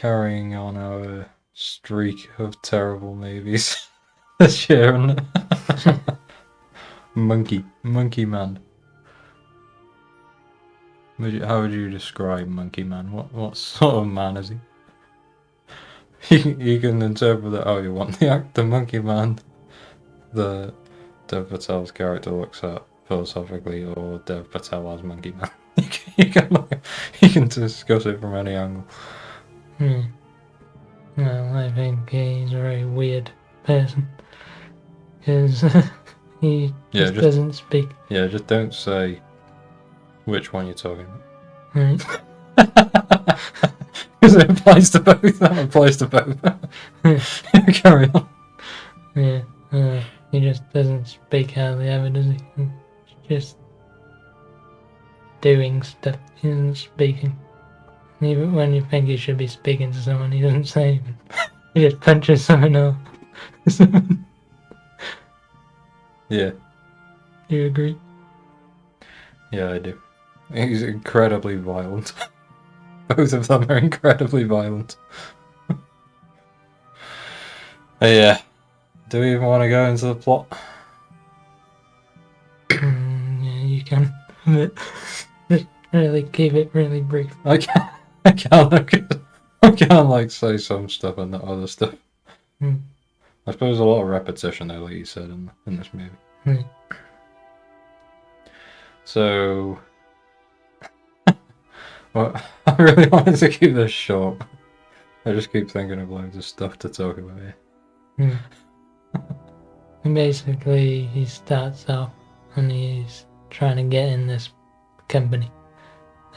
carrying on our streak of terrible movies this year. And Monkey Man. How would you describe Monkey Man? What sort of man is he? You can interpret it how you want. The actor Monkey Man, the Dev Patel's character looks at philosophically, or Dev Patel as Monkey Man. You can discuss it from any angle. Well, I think he's a very weird person because he just doesn't speak. Yeah, just don't say which one you're talking about. Right. Because it applies to both. That applies to both. Carry on. Yeah, he just doesn't speak hardly ever, does he? He's just doing stuff. He isn't speaking. Even when you think he should be speaking to someone, he doesn't say anything. He just punches someone off. Yeah. Do you agree? Yeah, I do. He's incredibly violent. Both of them are incredibly violent. Yeah. Do we even want to go into the plot? Yeah, you can. But just really keep it really brief. I can't say some stuff and not other stuff. I suppose a lot of repetition though, like you said in this movie. So, well, I really wanted to keep this short. I just keep thinking of loads of stuff to talk about here. And basically, he starts off and he's trying to get in this company,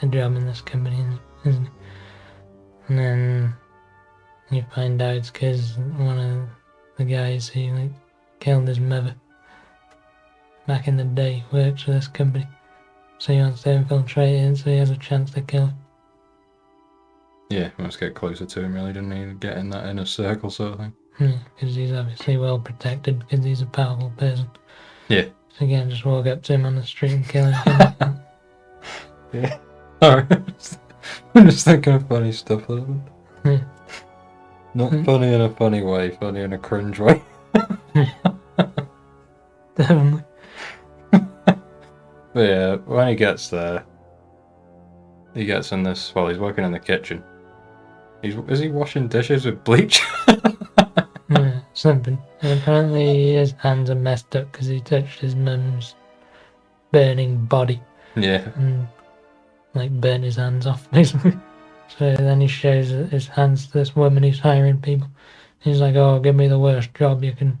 a job in this company, isn't he? And then you find out it's because one of the guys who killed his mother back in the day works for this company. So he wants to infiltrate it so he has a chance to kill him. Yeah, must get closer to him really, didn't he? Get in that inner circle sort of thing. Because he's obviously well protected because he's a powerful person. Yeah. So you can't just walk up to him on the street and kill him. Yeah. Alright. I'm just thinking of funny stuff a little bit. Not funny in a funny way, funny in a cringe way. Definitely. But yeah, when he gets there, he gets in this, well, he's working in the kitchen. Is he washing dishes with bleach? Yeah, something. And apparently his hands are messed up because he touched his mum's burning body. Yeah. And burn his hands off, basically. So then he shows his hands to this woman who's hiring people. He's like, oh, give me the worst job you can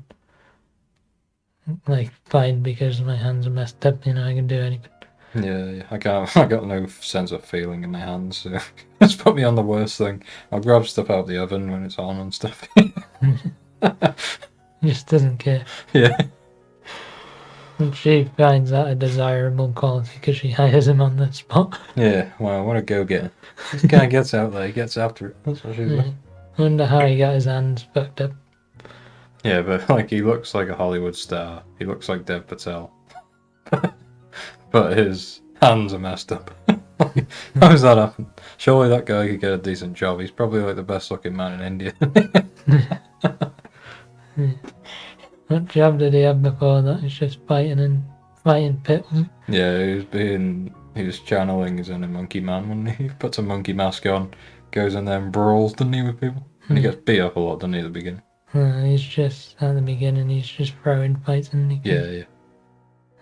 find because my hands are messed up, I can do anything. Yeah, I got no sense of feeling in my hands, so just put me on the worst thing. I'll grab stuff out of the oven when it's on and stuff. He just doesn't care. Yeah. And she finds that a desirable quality because she hires him on the spot. Yeah, well, what a go-getter. This guy gets out there, he gets after it. That's what she's like. I wonder how he got his hands fucked up. Yeah, but he looks like a Hollywood star. He looks like Dev Patel. But his hands are messed up. How does that happen? Surely that guy could get a decent job. He's probably the best looking man in India. What job did he have before that? He's just fighting pits. Yeah, he was channeling his inner monkey man when he puts a monkey mask on, goes in there and brawls, doesn't he, with people? And he gets beat up a lot, doesn't he, at the beginning? He's just, at the beginning, he's just throwing fights and Yeah.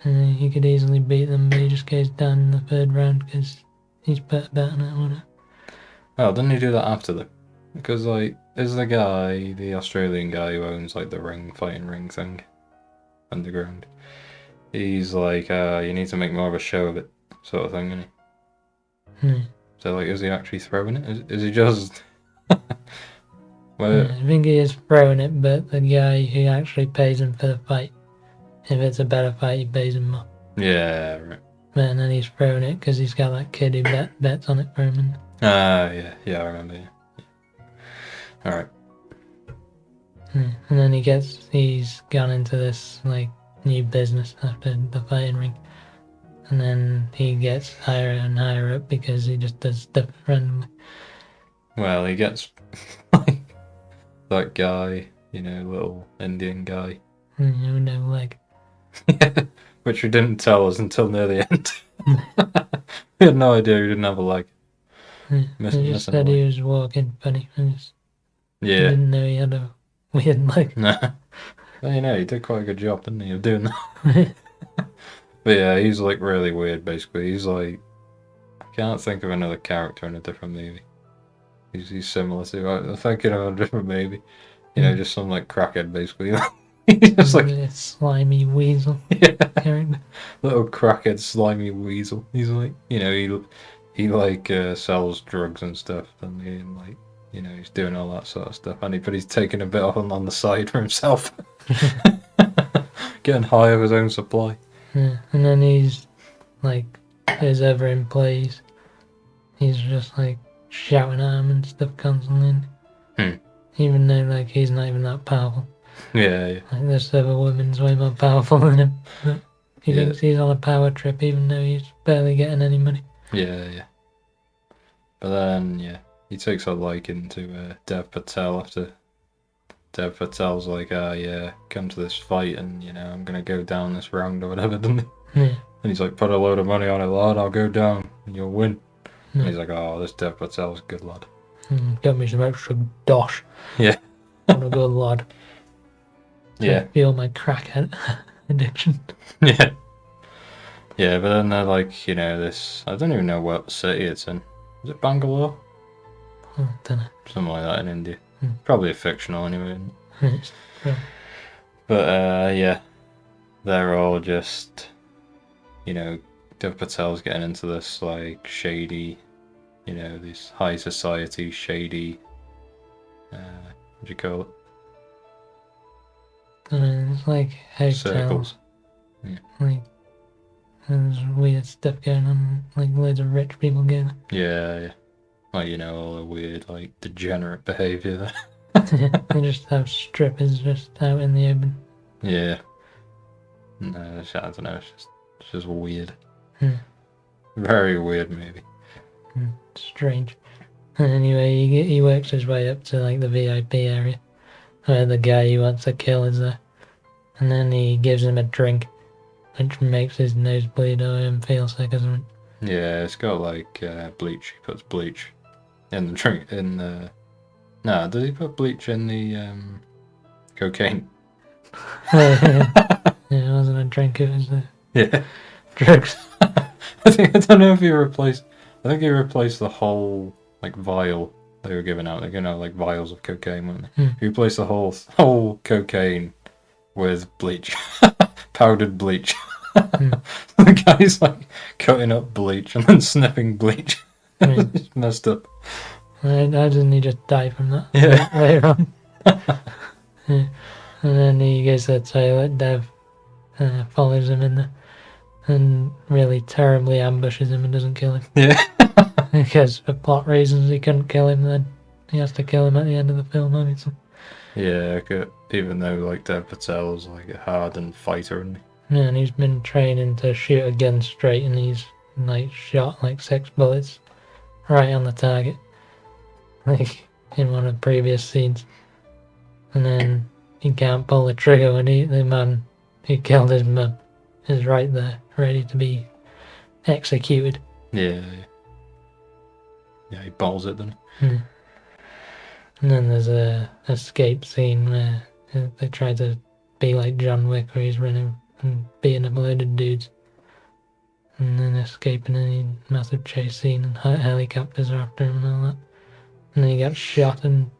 He could easily beat them, but he just goes down in the third round because he's better than it, whatever. Oh, didn't he do that after them? Because, is the guy, the Australian guy who owns, the fighting ring thing, underground, he's like, you need to make more of a show of it, sort of thing, isn't he? So, is he actually throwing it? Is he just... I think he is throwing it, but the guy who actually pays him for the fight, if it's a better fight, he pays him more. Yeah, right. And then he's throwing it because he's got that kid who bets on it for him. Yeah, I remember, yeah. Alright. And then he's gone into this, new business after the fighting ring. And then he gets higher and higher up because he just does stuff randomly. Well, he gets like that guy, little Indian guy. No leg. Which we didn't tell us until near the end. We had no idea he didn't have a leg. He just said he was walking funny. I didn't know he had a weird leg. Nah. Well, he did quite a good job, didn't he, of doing that? But yeah, he's like really weird, basically. He's like, I can't think of another character in a different movie. He's similar to, I'm thinking of a different movie. Just some like crackhead, basically. He's just like a slimy weasel. Yeah. Character. Little crackhead, slimy weasel. He's like, he like sells drugs and stuff, and he like, he's doing all that sort of stuff. But he's taking a bit on the side for himself, getting high of his own supply. Yeah, and then he's like, as ever in plays, he's just like shouting at him and stuff constantly. Even though like he's not even that powerful. Yeah. Like this other woman's way more powerful than him. But he thinks he's on a power trip, even though he's barely getting any money. Yeah. But then, he takes a liking to Dev Patel after Dev Patel's like, come to this fight and, I'm going to go down this round or whatever, doesn't he? Yeah. And he's like, put a load of money on it, lad, I'll go down and you'll win. Yeah. And he's like, oh, this Dev Patel's a good lad. Got me some extra dosh. Yeah. What a good lad. Yeah. Feel my crack addiction. Yeah. Yeah, but then they're like, this, I don't even know what city it's in. Is it Bangalore? I don't know. Something like that in India. Probably a fictional anyway. But they're all just, Dev Patel's getting into this like shady, these high society shady, what do you call it? It's like hotels. Circles. Yeah. Like there's weird stuff going on, like loads of rich people going. Yeah. Like, all the weird, like, degenerate behaviour there. They just have strippers just out in the open. Yeah. No, I don't know, it's just weird. Very weird movie. Strange. Anyway, he works his way up to, like, the VIP area, where the guy he wants to kill is there. And then he gives him a drink, which makes his nose bleed or him feel sick or something. Yeah, it's got, like, bleach. He puts bleach in the drink, No, does he put bleach in the, cocaine? Yeah, it wasn't a drink, it was drugs. I don't know if he replaced... I think he replaced the whole, like, vial they were giving out. They're giving out, like, vials of cocaine, weren't they? He replaced the whole cocaine with bleach. Powdered bleach. The guy's, like, cutting up bleach and then sniffing bleach. It's messed up. Why didn't he just die from that? Yeah. Later on. Yeah. And then he goes to the toilet, Dev follows him in there and really terribly ambushes him and doesn't kill him. Yeah. Because for plot reasons he couldn't kill him then. He has to kill him at the end of the film, obviously. Yeah, even though, like, Dev Patel's, like, a hardened fighter, isn't he? Yeah, and he's been training to shoot a gun straight and he's, like, shot, like, 6 bullets right on the target. Like, in one of the previous scenes. And then he can't pull the trigger when the man who killed his mum is right there, ready to be executed. Yeah, he balls it, doesn't he? And then there's a escape scene where they try to be like John Wick, where he's running and beating up a load of dudes. And then escaping in a massive chase scene and helicopters are after him and all that. And then he gets shot and...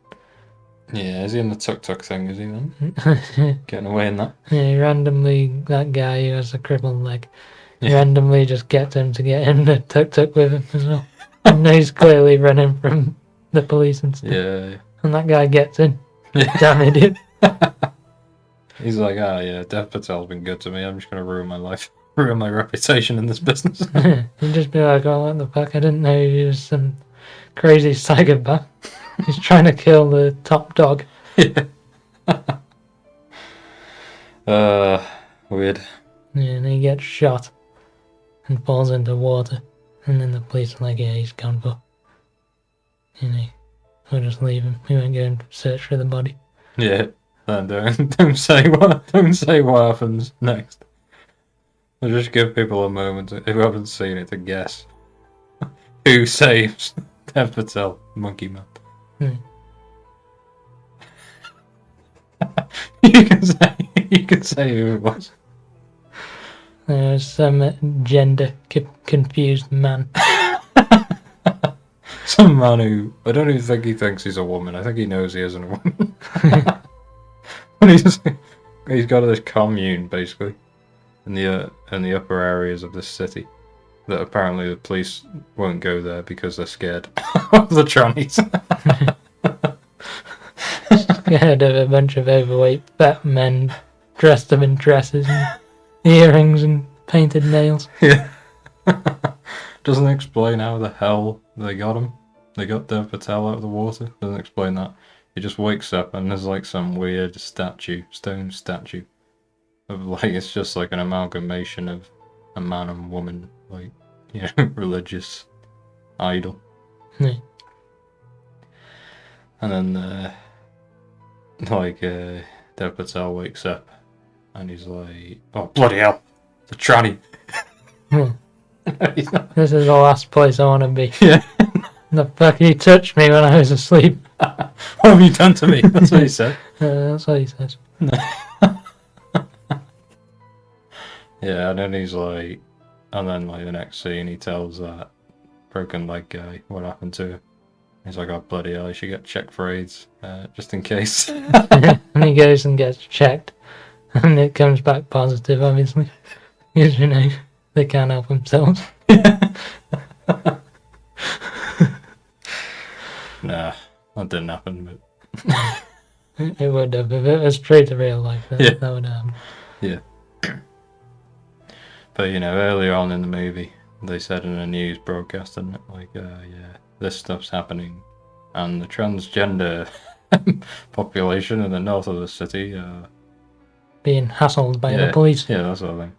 Yeah, is he in the tuk-tuk thing, is he then? Getting away in that? Yeah, randomly, that guy who has a crippled leg, randomly just gets him to get in the tuk-tuk with him as well. And he's clearly running from the police and stuff. Yeah. And that guy gets in. Damn idiot. He's like, Dev Patel's been good to me, I'm just going to ruin my life. Ruin my reputation in this business. He'd just be like, oh, what the fuck, I didn't know he was some crazy psychopath. He's trying to kill the top dog. Yeah. Weird. Yeah, and he gets shot and falls into water. And then the police are like, yeah, he's gone for. we'll just leave him. We won't go and search for the body. Yeah. Then don't say what happens next. I'll just give people a moment who haven't seen it to guess who saves Dev Patel, Monkey Man. You can say who it was. There was some gender confused man. Some man who I don't even think he thinks he's a woman. I think he knows he isn't a woman. But he's got this commune basically in the upper areas of this city that apparently the police won't go there because they're scared of the trannies. Scared of a bunch of overweight fat men dressed up in dresses and earrings and painted nails. Yeah. Doesn't explain how the hell they got him. They got Dev Patel out of the water. Doesn't explain that. He just wakes up and there's like some weird stone statue of like it's just like an amalgamation of a man and woman, like religious idol. Yeah. And then Dev Patel wakes up and he's like, "Oh bloody hell, the tranny!" This is the last place I want to be. Yeah. The fuck you touched me when I was asleep. What have you done to me? That's what he said. That's what he says. Yeah, and then he's like, and then like the next scene, he tells that broken leg guy what happened to him. He's like, "Oh bloody hell, you should get checked for AIDS, just in case." And he goes and gets checked, and it comes back positive, obviously, because they can't help themselves. Nah, that didn't happen. But It would have if it was true to real life. That would happen. Yeah. But earlier on in the movie, they said in a news broadcast, didn't it? Like, yeah, this stuff's happening, and the transgender population in the north of the city Being hassled by the police. Yeah, that sort of thing.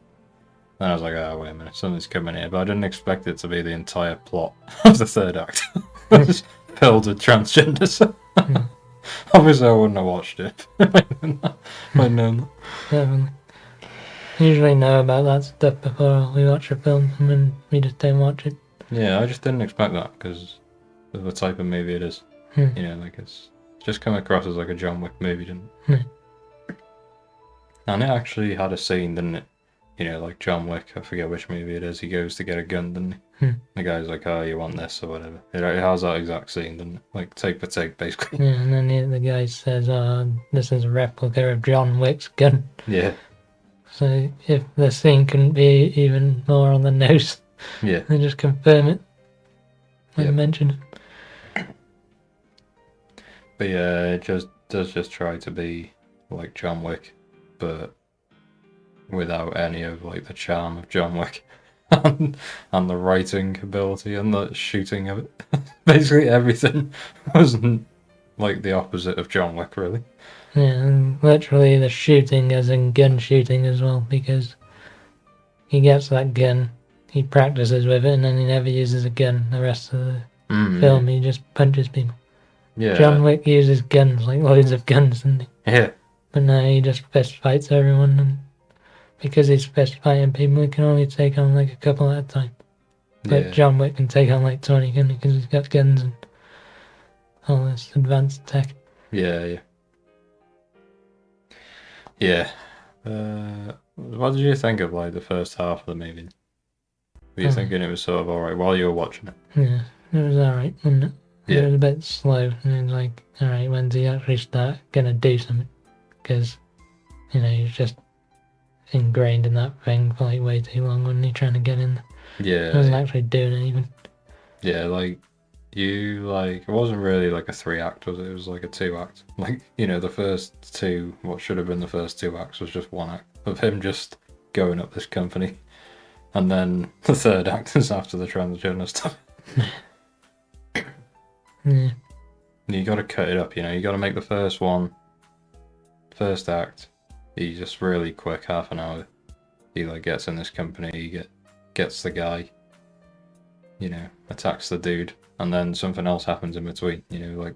And I was like, oh, wait a minute, something's coming here. But I didn't expect it to be the entire plot of the third act. Just filled with transgenders. Obviously, I wouldn't have watched it. I'd known that. Definitely. Usually know about that stuff before we watch a film, and then we just don't watch it. Yeah, I just didn't expect that because of the type of movie it is. Like it's just come across as like a John Wick movie, didn't it? And it actually had a scene, didn't it? Like John Wick, I forget which movie it is, he goes to get a gun, doesn't he? The guy's like, "Oh, you want this," or whatever. It has that exact scene, doesn't it? Like, take for take, basically. Yeah, and then the guy says, "This is a replica of John Wick's gun." Yeah. So if the scene couldn't be even more on the nose, then just confirm it and mention it. But yeah, it does just try to be like John Wick, but without any of like the charm of John Wick and the writing ability and the shooting of it. Basically everything wasn't like the opposite of John Wick, really. Yeah, and literally the shooting as in gun shooting as well, because he gets that gun, he practices with it, and then he never uses a gun the rest of the film. He just punches people. Yeah. John Wick uses guns, like loads of guns, doesn't he? Yeah. But now he just fist fights everyone, and because he's fist fighting people, he can only take on like a couple at a time. But John Wick can take on like 20, because he's got guns and all this advanced tech. Yeah. What did you think of like the first half of the movie? Were you thinking it was sort of alright while you were watching it? Yeah, it was alright, wasn't it? Yeah. It was a bit slow, and it was like, alright, when's he actually start gonna do something? Because, he's just ingrained in that thing for like way too long, wasn't he, trying to get in there? Yeah. He wasn't actually doing it even. Yeah, it wasn't really like a 3-act, was it? It was like a 2-act. Like, the first two, what should have been the first 2 acts was just 1 act of him just going up this company. And then the 3rd act is after the transgender stuff. Yeah. You gotta cut it up, you gotta make the first act, he's just really quick, half an hour. He like gets in this company, he gets the guy. attacks the dude, and then something else happens in between.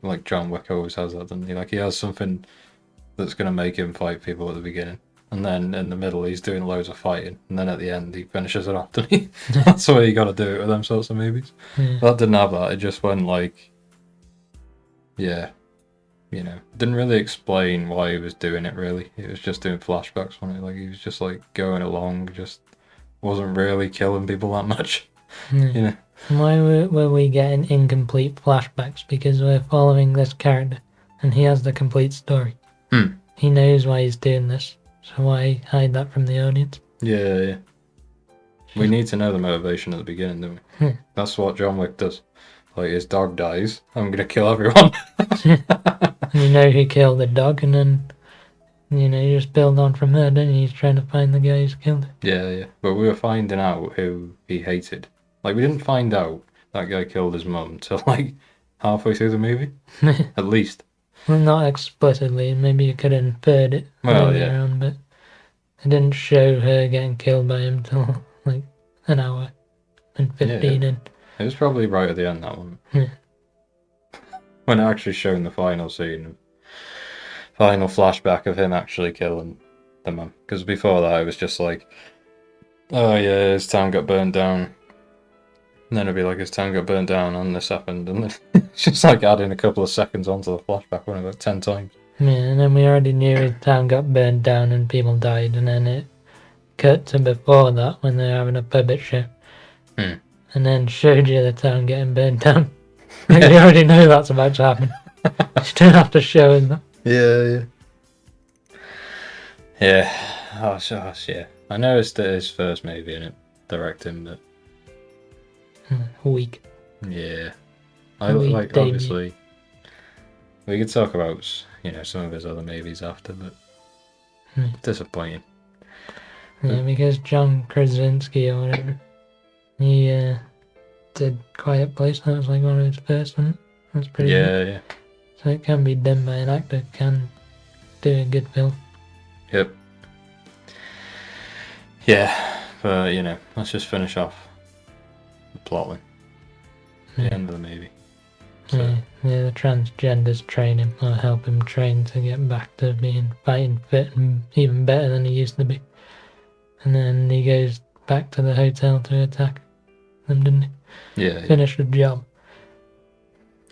Like John Wick always has that, doesn't he? Like he has something that's gonna make him fight people at the beginning, and then in the middle he's doing loads of fighting, and then at the end he finishes it off. Doesn't he? That's the way you got to do it with them sorts of movies. Yeah. That didn't have that. It just went like, yeah, didn't really explain why he was doing it. Really, it was just doing flashbacks on it. Like he was just like going along, just wasn't really killing people that much. Yeah. Why were we getting incomplete flashbacks? Because we're following this character, and he has the complete story. He knows why he's doing this, so why hide that from the audience? Yeah. We need to know the motivation at the beginning, don't we? That's what John Wick does. Like, his dog dies, I'm gonna kill everyone. You know who killed the dog, and then, you just build on from there, don't you? He's trying to find the guy who's killed it. Yeah. But we were finding out who he hated. Like, we didn't find out that guy killed his mum till, like, halfway through the movie. At least. Well, not explicitly. Maybe you could have inferred it earlier on, but it didn't show her getting killed by him till like an hour and 15 in. It was probably right at the end, that one. Yeah. When it actually showed the final scene, final flashback of him actually killing the mum. Because before that, it was just like, oh yeah, his town got burned down. And then it'd be like his town got burned down and this happened, and then it's just like adding a couple of seconds onto the flashback, when like 10 times. Yeah, and then we already knew his town got burned down and people died, and then it cut to before that when they're having a puppet show. And then showed you the town getting burned down. Like, we already know that's about to happen. You don't have to show us that. Yeah. Oh, yeah. I noticed it his first movie in it, directing, but Weak. yeah. Obviously, we could talk about, some of his other movies after, but disappointing. Yeah, because John Krasinski or whatever, he did Quiet Place. That was like one of his first ones. That's pretty good. Yeah. So it can be done by an actor, can do a good film. Yep. Yeah, but let's just finish off the plotline. The end of the movie. So. Yeah, the transgenders train him, or help him train to get back to being fighting fit and even better than he used to be. And then he goes back to the hotel to attack them, didn't he? Yeah. Finish the job.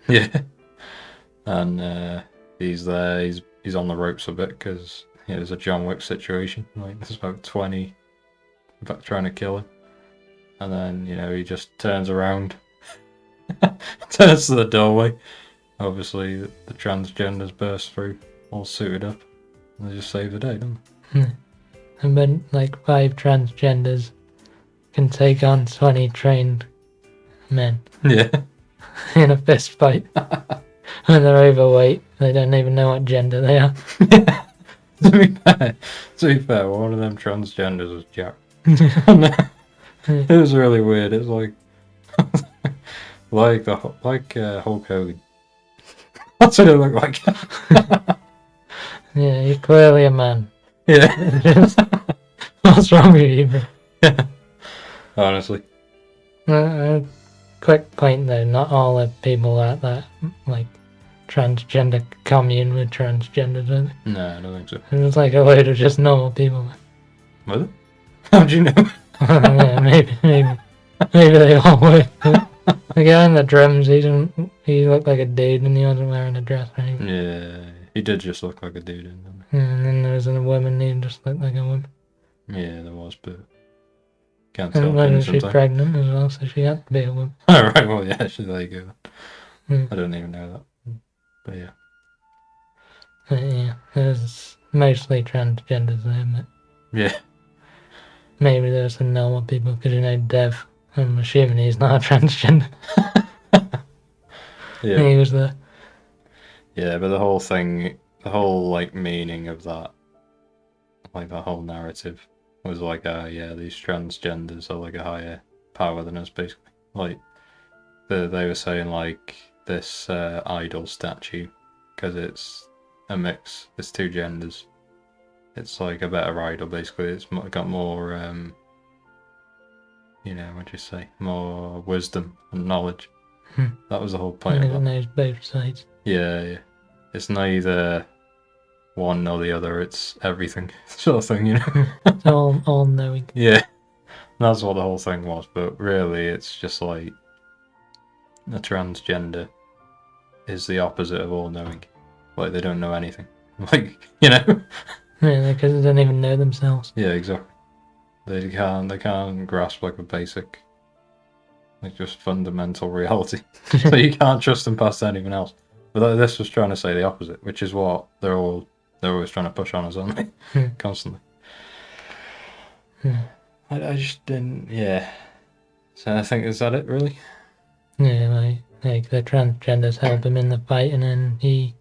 Yeah. And he's there, he's on the ropes a bit, because there's a John Wick situation. Like, there's about 20 trying to kill him. And then, he just turns around, turns to the doorway. Obviously, the transgenders burst through, all suited up. And they just save the day, don't they? And then, like, 5 transgenders can take on 20 trained men. Yeah. In a fist fight. When they're overweight, they don't even know what gender they are. To be fair, one of them transgenders was Jack. It was really weird. It was like Hulk Hogan. That's what it looked like. Yeah, you're clearly a man. Yeah. What's wrong with you, bro? Yeah. Honestly. Quick point though, not all the people at that like transgender commune were transgenders, are they? No, I don't think so. It was like a load of just normal people. Was it? How'd you know? Yeah, maybe they all were. The guy on the drums, he looked like a dude and he wasn't wearing a dress or anything. Yeah, he did just look like a dude, didn't he? And then there was a woman who just looked like a woman. Yeah, there was, but can't tell. And she's pregnant as well, so she had to be a woman. Oh, right, well, yeah, there you go. I don't even know that. But yeah. Yeah, there's mostly transgenders there, but yeah. Maybe there's some normal people, because Dev, I'm assuming he's not a transgender. Yeah. He was there. Yeah, but the whole thing, the whole meaning of that, the whole narrative was these transgenders are a higher power than us, basically. They were saying this idol statue, because it's a mix, it's 2 genders. It's a better idol, basically. It's got more what'd you say, more wisdom and knowledge. Hmm. That was the whole point Because of it that. knows both sides. Yeah. It's neither one nor the other, it's everything sort of thing, It's all knowing. Yeah, that's what the whole thing was, but really it's just like a transgender is the opposite of all knowing. Like, they don't know anything. Like, Yeah, because they don't even know themselves. Yeah, exactly. They can't grasp like a basic, like, just fundamental reality. So you can't trust them past anyone else. But this was trying to say the opposite, which is what they're always trying to push on us, aren't they? Constantly. I just didn't. Yeah. So I think, is that it really? Yeah, like the transgenders help him in the fight, and then he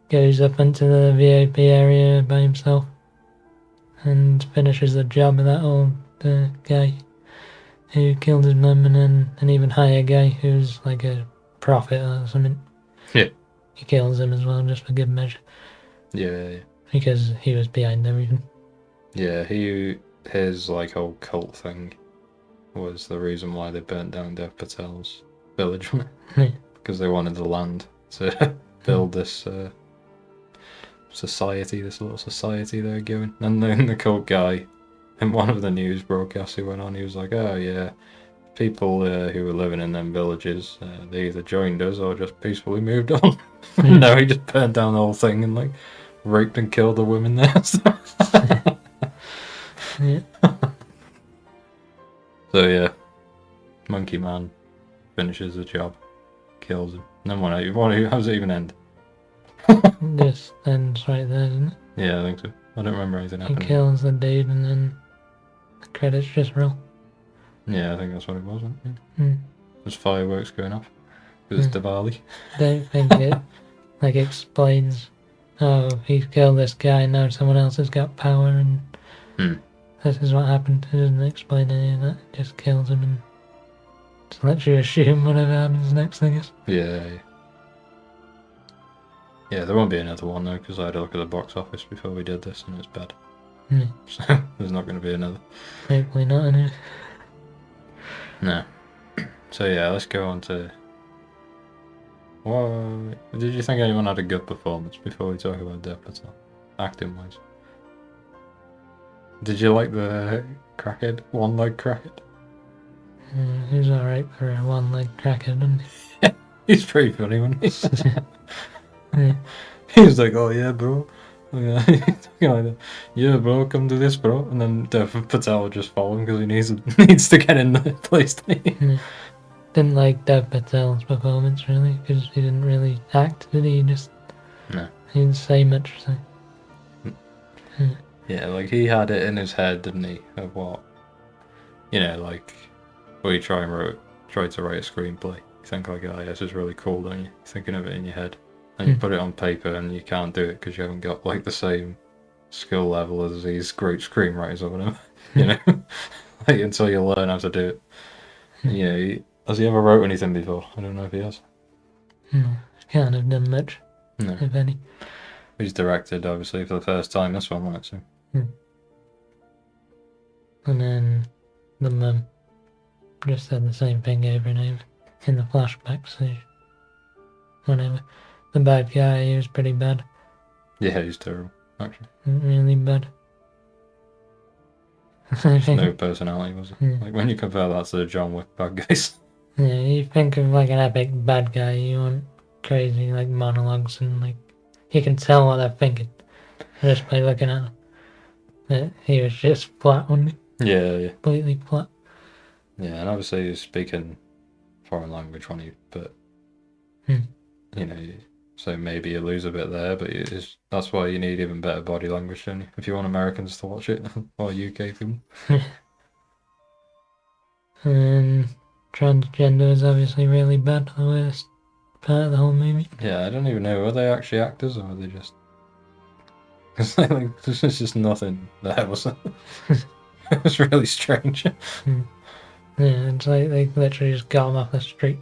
goes up into the VIP area by himself and finishes the job of that old guy who killed his mum, and then an even higher guy who's like a prophet or something. Yeah. He kills him as well, just for good measure. Yeah. Because he was behind everything. Yeah, his like whole cult thing was the reason why they burnt down Dev Patel's village, because they wanted the land to build this society, this little society they're going. And then the cult guy, in one of the news broadcasts he went on, he was like, "Oh yeah, people who were living in them villages, they either joined us or just peacefully moved on." No, he just burnt down the whole thing and like raped and killed the women there. Yeah. So yeah, Monkey Man finishes the job, kills him. And then how does it even end? Just ends right there, doesn't it? Yeah, I think so. I don't remember anything He happening. kills the dude, and then the credits just roll. Yeah, I think that's what it was, wasn't it? There's fireworks going off because it's Diwali. Don't think it like explains, oh, he's killed this guy, now someone else has got power, and this is what happened. It doesn't explain any of that. It just kills him and just lets you assume whatever happens next, I guess. Yeah. Yeah, there won't be another one though, because I had a look at the box office before we did this and it's bad. So there's not going to be another. Hopefully not, anyway. No. So yeah, let's go on to... Well, did you think anyone had a good performance before we talk about Dev Patel, acting wise? Did you like the crackhead, one-leg crackhead? He's alright for a one-leg cracker, doesn't he? He's pretty funny, wasn't he? Yeah. He was like, "Oh yeah, bro. Yeah, bro, come do this, bro." And then Dev Patel would just follow him because he needs to get in the place. Yeah. Didn't like Dev Patel's performance really, because he didn't really act, did he? No. He didn't say much. So. Yeah, like he had it in his head, didn't he? Of what, like where you try to write a screenplay. You think like, "Oh, yeah, this is really cool," don't you? You're thinking of it in your head. And you put it on paper and you can't do it because you haven't got like the same skill level as these great screenwriters or whatever, like, until you learn how to do it. Has he ever wrote anything before? I don't know if he has. No, can't have done much, no. If any. He's directed, obviously, for the first time this one, wasn't it? So. And then the mum just said the same thing over and over in the flashbacks, so whatever. The bad guy, he was pretty bad. Yeah, he's terrible, actually. Really bad. No personality, was it? Like, when you compare that to the John Wick bad guys. Yeah, you think of like an epic bad guy, you want crazy like monologues and like you can tell what they're thinking just by looking at them. But he was just flat, wasn't he? Yeah. Completely flat. Yeah, and obviously he's speaking foreign language, wasn't he? But so maybe you lose a bit there, but that's why you need even better body language, don't you? If you want Americans to watch it, or UK people. And transgender is obviously really bad, the worst part of the whole movie. Yeah, I don't even know, are they actually actors or are they just... Because there's just nothing there, was it? It was really strange. Yeah, it's like they literally just got him off the street.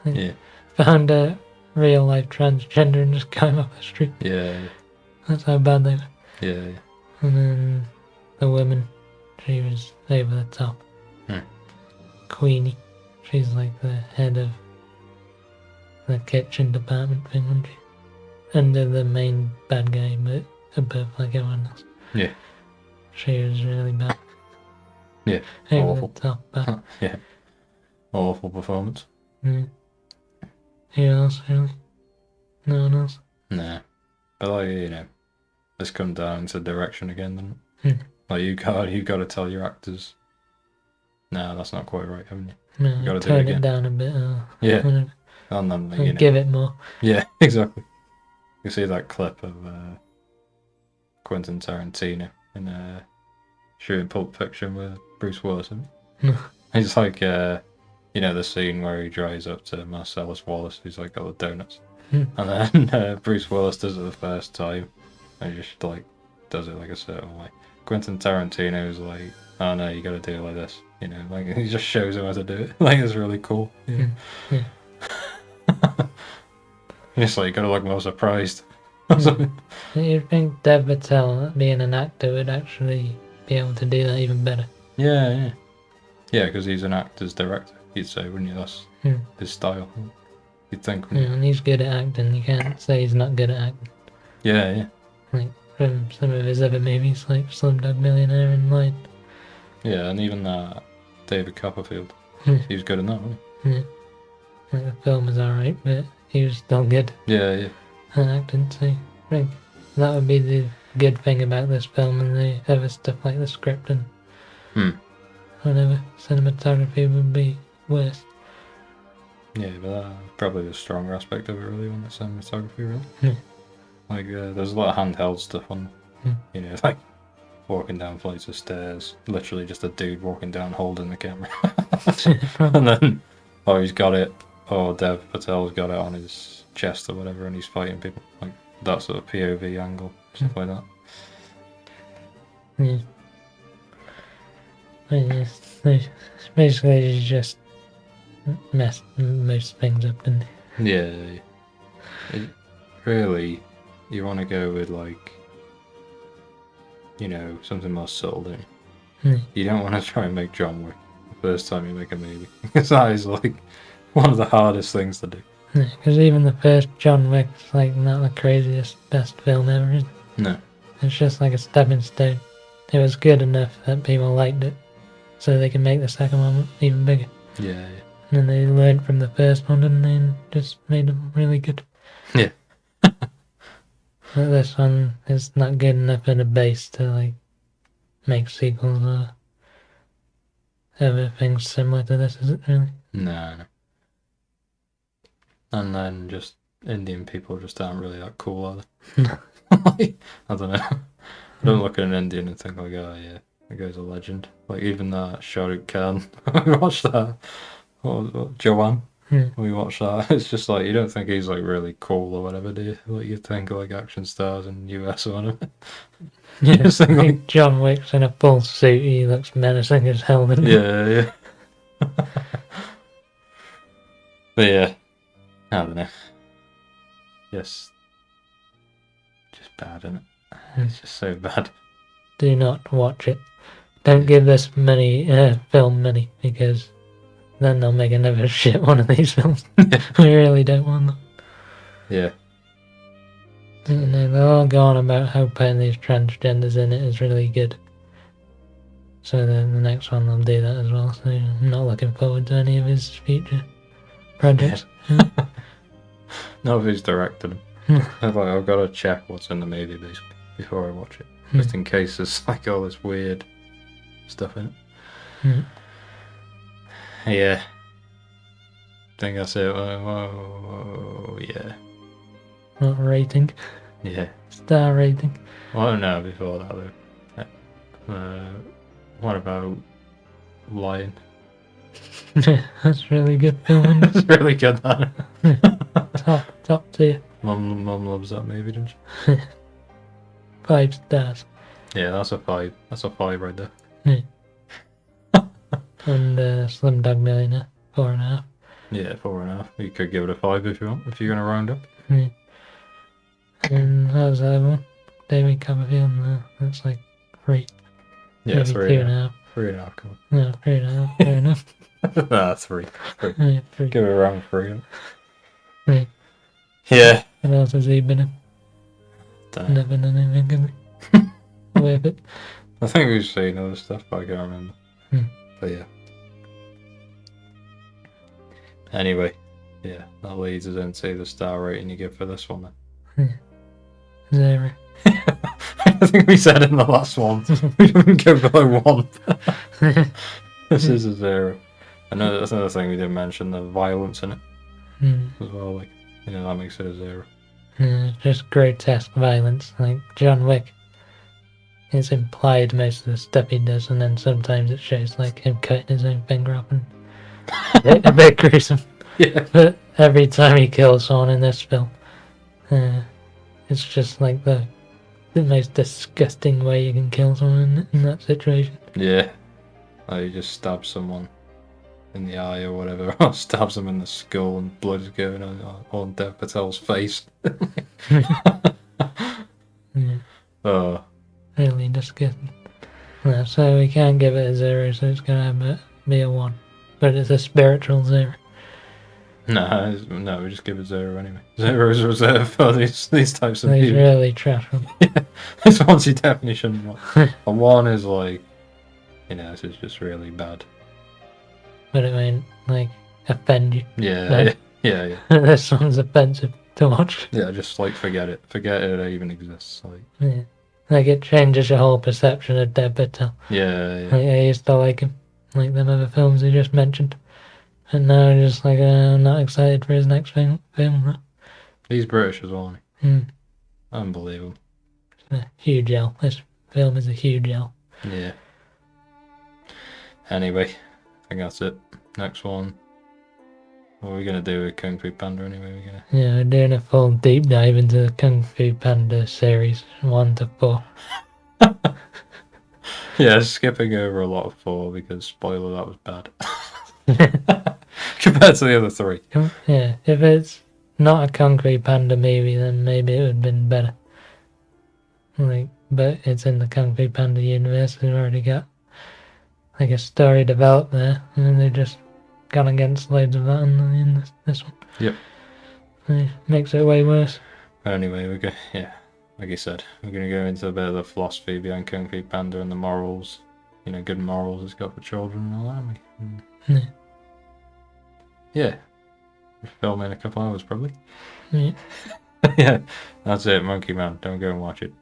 Yeah. Found a real life transgender and just got him off the street. Yeah. That's how bad they were. Yeah. And then the woman, she was over the top. Queenie. She's like the head of the kitchen department thing, wasn't she? Under the main bad guy, but above like everyone else. Yeah. She was really bad. Yeah. Over Awful. the top bad. Yeah. Awful performance. Yeah. Who else, really? No one else? Nah. But like, you know, this comes down to direction again, doesn't it? Hmm. Like you got to tell your actors, nah, that's not quite right, haven't you? No, You gotta do turn it it again. down a bit. Yeah. Whatever. And then And you know, give it more. yeah, exactly. You see that clip of Quentin Tarantino in shooting Pulp Fiction with Bruce Willis. No. It's like you know, the scene where he drives up to Marcellus Wallace, who's like got the donuts, Hmm. and then Bruce Willis does it the first time, and he just like does it like a certain way. Quentin Tarantino's like, oh no, you got to do it like this, you know, like he just shows him how to do it. Like it's really cool. Yeah. Yeah. It's like you gotta look more surprised. Do you think Dev Patel, being an actor, would actually be able to do that even better? Yeah, because he's an actor's director. You'd say, wouldn't you? That's Hmm. his style. You'd think, Yeah, wouldn't you? and he's good at acting. You can't say he's not good at acting. Yeah. Like from some of his other movies, like Slumdog Millionaire and like. Yeah, and even David Copperfield, Hmm. he was good in that, wasn't Yeah. Like the film was alright, but he was still good he? Yeah. at acting. So I think that would be the good thing about this film, and the other stuff like the script and whatever cinematography would be worse. Yeah, but that's probably the stronger aspect of it, really, when it's cinematography, really. Yeah. Like, there's a lot of handheld stuff on, you know, like walking down flights of stairs, literally just a dude walking down holding the camera. And then, he's got it, or Dev Patel's got it on his chest or whatever, and he's fighting people. Like, that sort of POV angle, stuff like that. Yeah. But yeah, basically you just messed most things up, didn't you? Yeah. Really, you want to go with, like, you know, something more subtle, don't you? You don't want to try and make John Wick the first time you make a movie. Because that is, like, one of the hardest things to do. Yeah, because even the first John Wick's like not the craziest, best film ever, is it? No. It's just like a stepping stone. It was good enough that people liked it, so they can make the second one even bigger. Yeah. And then they learned from the first one, and then just made them really good. Yeah. But this one is not good enough in a base to like make sequels or other things similar to this, is it really? No. And then just Indian people just aren't really that cool, are they? Like, I don't know. I don't look at an Indian and think like, oh yeah, that guy's a legend. Like even that Shah Rukh Khan, we watched that. What Jawan? We watched that. It's just like you don't think he's like really cool or whatever, do you? Like you think of, like action stars in US or whatever. Yeah, just think like, John Wick's in a full suit. He looks menacing as hell. Doesn't he? yeah. But yeah, I don't know. Just bad, isn't it? It's just so bad. Do not watch it. Don't give this film money, because then they'll make another shit one of these films. We really don't want them. Yeah. You know, they'll all go on about how putting these transgenders in it is really good. So then the next one they'll do that as well. So I'm not looking forward to any of his future projects. Not if he's directed them. I've got to check what's in the movie basically before I watch it, just in case there's like all this weird stuff in it. Yeah. Think that's it. Oh, yeah. What rating? Yeah. Star rating. Well, no, before that though. What about Lion? That's really good film. It's really good, that. Top tier. Mum loves that movie, doesn't she? 5 stars. Yeah, that's a 5. That's a 5 right there. Yeah. And Slumdog Millionaire, 4.5. Yeah, 4.5. You could give it a 5 if you want, if you're gonna round up. Yeah. And that was the other one. David Copperfield, that's like 3. Yeah, maybe 3. 2.5. 3.5. Come No, fair enough. on. Nah, 3. Yeah, 3. Give it around 3. Yeah. Yeah. What else has he been in? Dunno. Never done anything good. With it. I think we've seen other stuff, but I can't remember. But yeah. Anyway, yeah, that leads us into the star rating you give for this one then. 0. I think we said in the last one we didn't go below 1. This is a 0. I know that's another thing we didn't mention, the violence in it as well. Like, that makes it a 0. Just grotesque violence, like John Wick. It's implied most of the stuff he does, and then sometimes it shows like him cutting his own finger off and a bit gruesome. Yeah. But every time he kills someone in this film, it's just like the most disgusting way you can kill someone in that situation. Yeah. Like, he just stabs someone in the eye or whatever, or stabs them in the skull and blood is going on Dev Patel's face. Yeah, Oh. really disgusting. Yeah, so we can't give it a 0, so it's gonna be a 1. But it's a spiritual 0. No, we just give it 0 anyway. 0 is reserved for these types of He's views. really trash. Yeah, this one's you definitely shouldn't watch. A 1 is like, this is just really bad. But it won't, like, offend you. Yeah, yeah. This one's offensive to watch. Yeah, just like forget it. Forget it even exists. Like, Yeah. Like, it changes your whole perception of Dev Patel. yeah. Like, I used to like him, like them other films he just mentioned. And now I'm just like, I'm not excited for his next film. He's British as well, isn't he? Unbelievable. It's a huge L. This film is a huge L. Yeah. Anyway, I think that's it. Next one. What are we going to do with Kung Fu Panda anyway? Yeah, we're doing a full deep dive into the Kung Fu Panda series, 1 to 4. Yeah, skipping over a lot of 4 because, spoiler, that was bad. Compared to the other 3. Yeah, if it's not a Kung Fu Panda movie, then maybe it would have been better. Like, but it's in the Kung Fu Panda universe, we've already got like a story developed there, and then they just gone against loads of that in this one. Yep. It makes it way worse. Anyway, like you said, we're going to go into a bit of the philosophy behind Kung Fu Panda and the morals, good morals it's got for children and all that, haven't we? Yeah. Yeah. We'll film in a couple hours, probably. Yeah. Yeah, that's it, Monkey Man. Don't go and watch it.